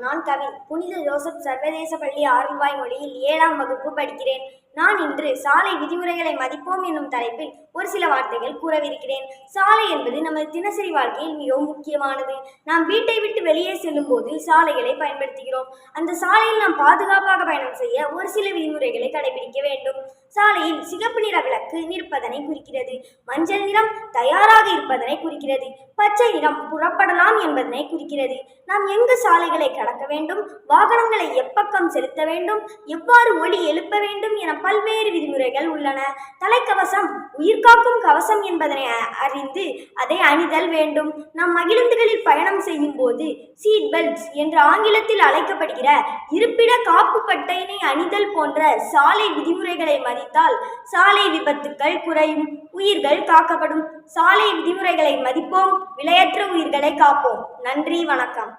நான் கவி. புனித ஜோசப் சர்வதேச பள்ளி ஆரல்வாய் மொழியில் 7ஆம் வகுப்பு படிக்கிறேன். நான் இன்று சாலை விதிமுறைகளை மதிப்போம் என்னும் தலைப்பில் ஒரு சில வார்த்தைகள் கூறவிருக்கிறேன். சாலை என்பது நமது தினசரி வாழ்க்கையில் மிகவும் முக்கியமானது. நாம் வீட்டை விட்டு வெளியே செல்லும் போது சாலைகளை பயன்படுத்துகிறோம். அந்த சாலையில் நாம் பாதுகாப்பாக பயணம் செய்ய ஒரு சில விதிமுறைகளை கடைபிடிக்க வேண்டும். சாலையில் சிகப்பு நிற விளக்கு நிற்பதனை குறிக்கிறது. மஞ்சள் நிறம் தயாராக இருப்பதனை குறிக்கிறது. பச்சை நிறம் புறப்படலாம் என்பதனை குறிக்கிறது. நாம் எங்கு சாலைகளை கடக்க வேண்டும், வாகனங்களை எப்பக்கம் செலுத்த வேண்டும், எவ்வாறு ஒலி எழுப்ப வேண்டும் என பல்வேறு விதிமுறைகள் உள்ளன. தலைக்கவசம் உயிர்காக்கும் கவசம் என்பதனை அறிந்து அதை அணிதல் வேண்டும். நாம் மகிழுந்துகளில் பயணம் செய்யும் போது சீட் பெல்ட்ஸ் என்று ஆங்கிலத்தில் அழைக்கப்படுகிற இருப்பிட காப்பு பட்டையினை அணிதல் போன்ற சாலை விதிமுறைகளை மதித்தால் சாலை விபத்துக்கள் குறையும், உயிர்கள் காக்கப்படும். சாலை விதிமுறைகளை மதிப்போம், விலையற்ற உயிர்களை காப்போம். நன்றி, வணக்கம்.